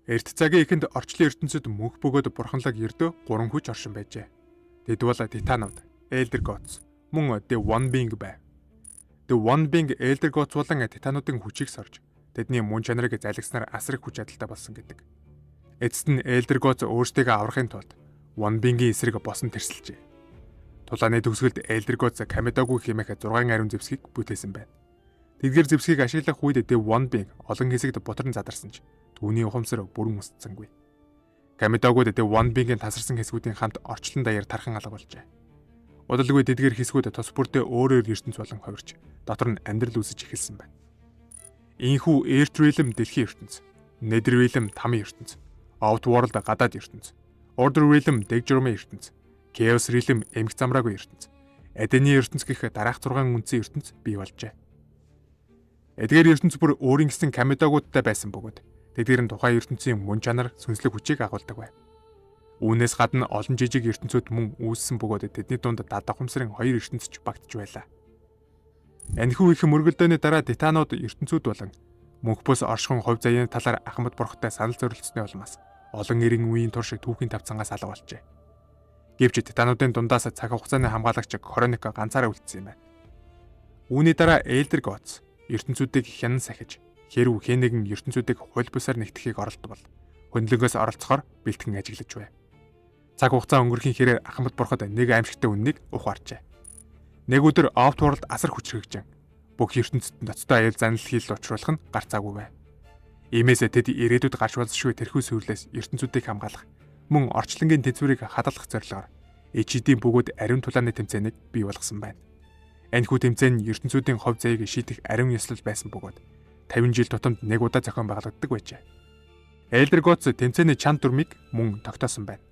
Эрт цагийн эхэнд орчлон ертөнцид мөнх бөгөөд бурханлаг ердөө 3 хүч оршин байжээ. Тэд бол Титанууд, Elder Gods, мөн The One Being байв. The One Being Elder Gods болон Титануудын хүчийг сорж, тэдний мөн чанарыг залгиснаар асар их хүч чадалтай болсон гэдэг. Эцэст нь Elder Gods өөрсдийгөө аврахын тулд One Being-ийн эсрэг босон тэрсэлжээ. Тулааны төгсгөлд Elder Gods Kamidogu хэмээх 6 ариун зэвсгийг бүтээсэн байна. Тэдгээр зэвсгийг ашиглах үед The One Being олон хэсэгт бутарн задарсан ч түүний ухамсар бүрэн устсангүй. Камидогууд The One Being-ийн тасарсан хэсгүүдийн хамт орчлон даяар тархан алга болжээ. Удалгүй тэдгээр хэсгүүд тус бүртээ өөрөөр ертөнц болон хувирч дотор нь амьдрал үүсэж эхэлсэн байна. Ийхүү Earth Realm дэлхийн ертөнц, Nether Realm тамийн ертөнц, Outworld гадаад ертөнц, Order Realm дэг журмын ертөнц, Chaos Realm эмх замраагүй ертөнц, Edeni ертөнц гэх дараах 6 үндсэн ертөнц бий болжээ. Эдгээр ертөнц бүр өөрийн гэсэн Камидогуудтай байсан бөгөөд тэдгээр нь тухайн ертөнцийн мөн чанар, сүнслэг хүчийг агуулдаг байв. Үүнээс гадна олон жижиг ертөнцүүд мөн үүссэн бөгөөд тэдний дунд дадах ухамсарын 2 ертөнц ч багтж байлаа. Энэхүү их мөргөлдөөний дараа Титанууд ертөнцүүд болон мөнх бус оршихуйн хувь заяаны талаар Ахмад бурхтай санал зорилтсны улмаас олон эрен үеийн туршиг түүхийн тавцангаас алга болжээ. Гэвч Титануудын дундаас цаг хугацааны хамгаалагч Хроника ганцаараа үлдсэн юм байна. Үүний дараа Elder Gods ертөнцүүдийг хянан сахиж хэрв хэн нэгэн ертөнцүүдийг хууль бусаар нэгтгэхийг оролдвол хөндлөнгөөс оролцохоор бэлтгэн ажиглаж байв. Цаг хугацаа өнгөрхийн хэрээр Ахмад бурхад нэг аимшигтай үннийг ухаарчээ. Нэг өдөр Outworld асар хүчрхэгжэн бүх ертөнцид ноцтой аюул занал хийл учруулах нь гарцаагүй байв. Иймээс тэд ирээдүйд гарч болзошгүй тэрхүү сүрлээс ертөнцүүдийг хамгаалах мөн орчлонгийн тэнцвэрийг хадгалах зорилгоор ичидийн бөгөөд ариун тулааны тэмцээнийг бий болгосон байна. Энэхүү тэмцээн нь ертөнцүүдийн хувь заяаг шийдэх ариун ёслол байсан бөгөөд 50 жил тутамд нэг удаа зохион байгуулагддаг байжээ. Elder Gods тэмцээний чанд дүрмийг мөн тогтоосон байна.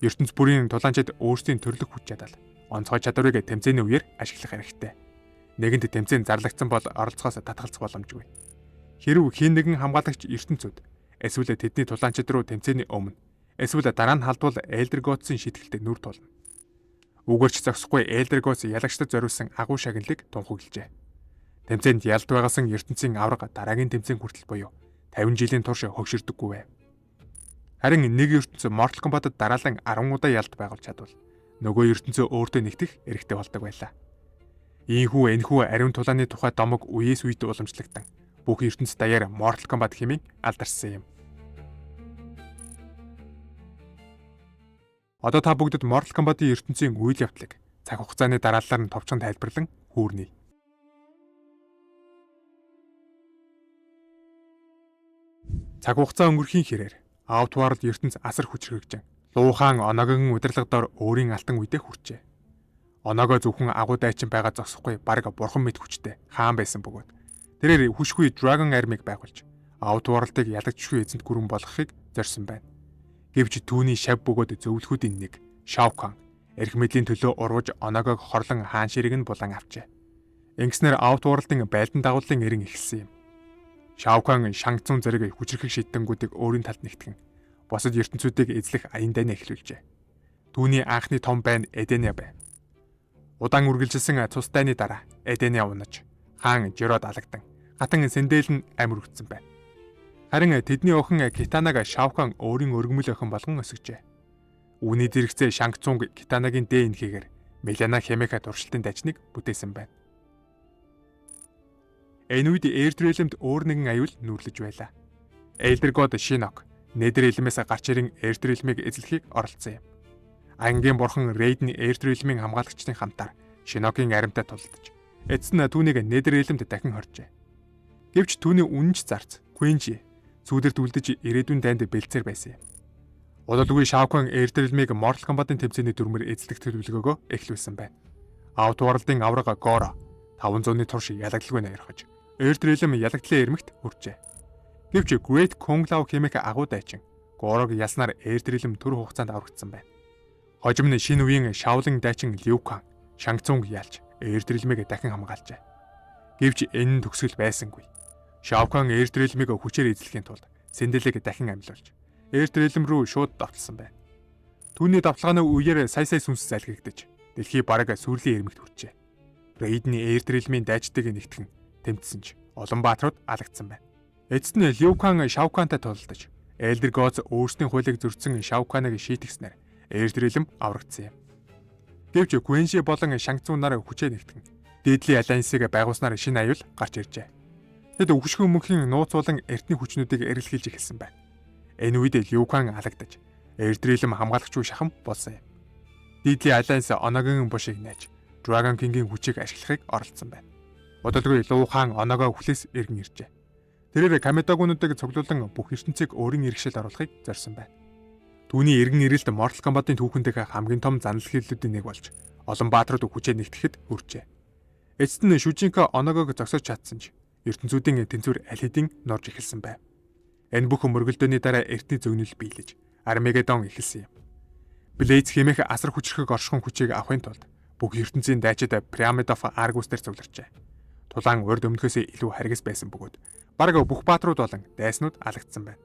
ертөнц бүрийн тулаанчид өөрсдийн төрлөх хүч чадал, онцгой чадварыг тэмцээний үеэр ашиглах хэрэгтэй. Нэгэнд тэмцээн зарлагдсан бол оролцохоос татгалзах боломжгүй. Хэрв хэн нэгэн хамгаалагч ертөнцүүд эсвэл тэдний тулаанчид руу тэмцээний өмнө эсвэл дараа нь халдвал Elder Gods-ын шийтгэлтэд нүр тулна. Үгээрч зогсохгүй Elder Gods ялагчдад зориулсан агуу шагналыг тунхаглажээ. Тэмцээнд ялд байгасан ертөнцийн авраг дараагийн тэмцээн хүртэл буюу 50 жилийн турш хөгшөрдөггүй байв. Харин нэг ертөнц Mortal Kombat-д дараалан 10 удаа ялд байгуулж чадвал нөгөө ертөнцөө өөртөө нэгтгэх эрхтэй болдог байлаа. Ийхүү энэхүү ариун тулааны тухай домог үеэс үед уламжлагдсан бүх ертөнц даяар Mortal Kombat хэмээн алдарсан юм. Одоо та бүгдэд Mortal Kombat-ийн ертөнцийн үйл явдлыг цаг хугацааны дараалалаар нь товчхон тайлбарлан хүүрнэ. Цаг хугацаа өнгөрхийн хэрээр Outworld ертөнц асар хүчрхэгжэн Луухан Оногын удирдлагадор өөрийн алтан үедээ хүрчээ. Оногоо зөвхөн агуу дайчин байгаа зогсохгүй бараг бурхан мэт хүчтэй хаан байсан бөгөөд тэрээр хүшгүй Dragon Army-г байгуулж Outworld-ыг ялагдчихгүй эзэнт гүрэн болгохыг зорьсон байна. Гэвч түүний шав бөгөөд зөвлөхүүдийн нэг Shao Kahn эрх мэдлийн төлөө урвж Оногог хорлон хаан ширэг нь булан авчээ. Ингэснээр Outworld-ын байлдан дагуулын эрен эхэлсэн юм. Shao Kahn Shang Tsung зэрэг хүчрхэг шийдэнгүүдийг өөрийн талд нэгтгэн босод ертөнцүүдийг эзлэх аян дайнаа эхлүүлжээ. Түүний анхны том байн Edenia байв. Удаан үргэлжилсэн цус дайны дараа Edenia унаж хаан Жерод алагдан гатан сэндэл нь амир өгцөн байна. Харин тэдний охин Kitana-г Shao Kahn өөрийн өргөмөл охин болгон өсгөжээ. Үүний зэрэгцээ Shang Tsung Kitana-гийн дэ инхийгээр Milana хэмээх туршилтын дайчныг бүтээсэн байна. Энэ үед Earth Realm-д өөр нэгэн аюул нүүрлэж байлаа. Elder God Shinnok Nether Realm-ээс гарч ирэн Earth Realm-ыг эзлэхийг оролдсон юм. Ангийн бурхан Raiden Earth Realm-ийн хамгаалагчдын хамтаар Shinnok-ийн аримтай тулдаж, эцэст нь түүнийг Nether Realm-д дахин хоржээ. Гэвч түүний үнэнч зарц Quincy сүүдэрт үлдэж ирээдүйн дайнд бэлцээр байсан юм. Удалгүй Shao Kahn Earth Realm-ыг Mortal Kombat-ын тэмцээний дүрмээр эзлэх төлөвлөгөөгөө эхлүүлсэн байна. Outworld-ын авраг Goro 500-ны турш ялагдлгүй нойрхож Earth Realm ялагдлын эрмэгт хүрчээ. Гэвч Great Kung Lao хэмээх агуу дайчин Горог ялснаар Earth Realm төр хугацаанд аврагдсан байна. Хожим нь шинэ үеийн Shaolin дайчин Liu Kang Shang Tsung ялж Earth Realm-ыг дахин хамгаалжээ. Гэвч энэ нь төгсгөл байсангүй. Shao Kahn Earth Realm-ыг хүчээр эзлэхийн тулд Сэнделийг дахин амьлуулж Earth Realm руу шууд давталсан байна. Түүний давталгааны үеэр сая сүнс залгигдаж дэлхий бараг сүрлийн эрмэгт хүрчээ. Raiden Earth Realm-ийн дайчдыг нэгтгэн тэмцсэн ч олон бааtruуд алагдсан байна. Эцэст нь Liu Kang Shao Kahn-тай тулдаж Elder Gods өөрсдийн хуулийг зөрчсөн Shao Kahn-ыг шийтгснээр Elder Ilm аврагдсан юм. Гэвч Guanxi болон Shang Tsung нар хүчээ нэгтгэн Deadly Alliance-ыг байгуулснаар шинэ аюул гарч иржээ. Тэд өвгшгөө мөнхийн нууц болон эртний хүчнүүдийг эрэлхийлж эхэлсэн байна. Энэ үед Liu Kang алагдаж, Elder Ilm хамгаалагчгүй шахам болсон юм. Deadly Alliance Onoгийн бушийг нээж, Dragon King-ийн хүчийг ашиглахыг оролдсон байна. Удалгүй Liu Kang Onogоо хүлээс эргэн иржээ. Тэрээр Kamitagunуудыг цуглуулан бүх ертөнцийг өөрийн иргэшил оруулахыг зорьсон байна. Түүний эргэн ирэлт Mortal Kombat-ын түүхэндээ хамгийн том занал хэллүүдийн нэг болж, олон бааtruуд хүчээ нэгтгэхэд хүрчээ. Эцэст нь Shujinko Onogог зогсоож чадсан ч ертөнцүүдийн тэнцвэр аль хэдийн норж эхэлсэн байв. Энэ бүх мөргөлдөөний дараа эртний зөгнөл биелэж, Armageddon эхэлсэн юм. Blades хэмээх асар хүчрхэг оршихуйн хүчийг авахын тулд бүх ертөнцийн дайчид Pyramid of Argus-дээр цугларчээ. Тулаан урд өмнөхөөс илүү харгас байсан бөгөөд бараг бүх бааtruуд болон дайснууд алагдсан байна.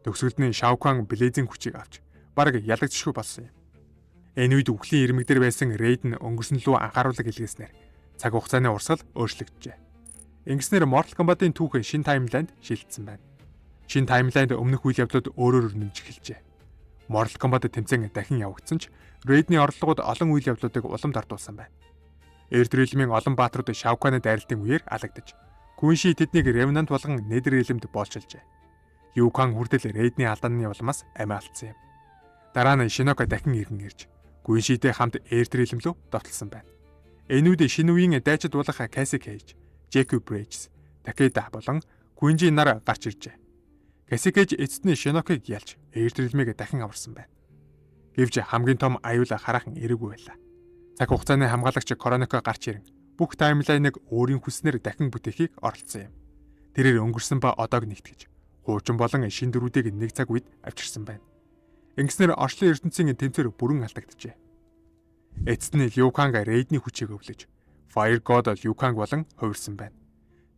Төгсгөлд нь Shao Kahn Blades-ийн хүчийг авч бараг ялагдчихгүй болсон юм. Энэ үед үхлийн ирмэг дээр байсан Raiden өнгөрсөн лүү анхааруулга илгээснээр цаг хугацааны урсгал өөрчлөгдөжээ. Ингэснээр Mortal Kombat-ын түүх шинэ таймлайнд шилжсэн байна. Шинэ таймлайнд өмнөх үйл явдлууд өөрөөр нэмж эхэлжээ. Mortal Kombat тэмцээн дахин явагдсан ч Raiden-ийн орлогууд олон үйл явдлуудыг улам дардуулсан байна. Elder Ilm-ийн олон бааtruуд Shao Kahn-ы дайралтын үеэр алагдаж, Guanxi тэднийг Revenant болгон Nether Realm-д боолчилжээ. Liu Kang хүртэл Raiden-ийн алдааны улмаас амиа алдсан юм. Дараа нь Shinnok дахин иргэн ирж, Guanxi-тэй хамт Elder Ilm рүү довтлсон байна. Энэ үед шинэ үеийн дайчид болох Cassie Cage, Jacob Bridges, Takeda болон Guanxi нар гарч иржээ. Cassie Cage эцэст нь Shinnok-ыг ялж, Elder Ilm-ийг дахин аварсан байна. Гэвч хамгийн том аюул хараахан эрэггүй байлаа. Цаг хугацааны хамгаалагч Koroniko гарч ирэн бүх таймлайныг өөрийн хүснээр дахин бүтээхийг оролдсон юм. Тэрээр өнгөрсөн ба одоог нэгтгэж, хуучин болон шин дөрүүдийг нэг цаг үед авчирсан байна. Ингэснээр орчлон ертөнцийн тэмцээр бүрэн алдагджээ. Эцэст нь Liu Kang Raiden-ийн хүчийг өвлөж, Fire God Liu Kang болон хувирсан байна.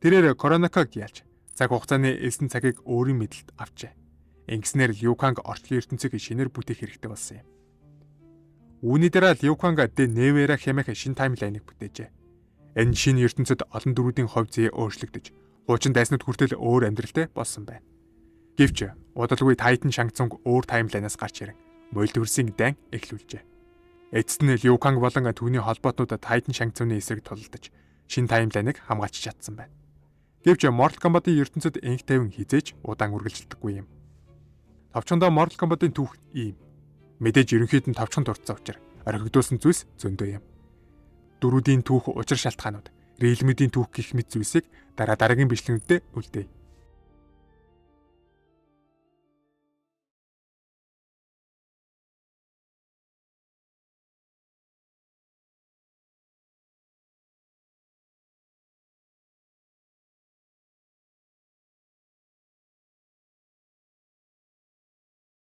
Тэрээр Koroniko-г ялж, цаг хугацааны элсэн цагийг өөрийн мэдлэлд авчээ. Ингэснээр Liu Kang орчлон ертөнцийг шинээр бүтээх хэрэгтэй болсон юм. Үүний дараа Liu Kang The New Era хэмээх шинэ таймлайныг бүтээжээ. Энэ шинэ ертөнцид олон дөрүүдийн хувь зүй өөрчлөгдөж, хуучин дайснууд хүртэл өөр амьдралтай болсон байна. Гэвч удалгүй Titan Shang Tsung өөр таймлайнаас гарч ирэн мультиверсийн дан эхлүүлжээ. Эцэст нь Liu Kang болон түүний холбоотнууд Titan Shang Tsung-ийн эсрэг тулалдаж, шинэ таймлайныг хамгаалж чадсан байна. Гэвч Mortal Kombat-ын ертөнцид энх тайван хизээж удаан үргэлжилдэггүй юм. Товчондоо Mortal Kombat-ын түүх ийм. Мэдээж ерөнхийд нь товчхон дурдсан учраас орхигдуулсан зүйлс зөндөө юм. Дөрүүдийн түүх учир шалтгаанууд, Realm-ийн түүх гэх мэт зүйлсийг дараагийн бичлэгүүдээр үлдээе.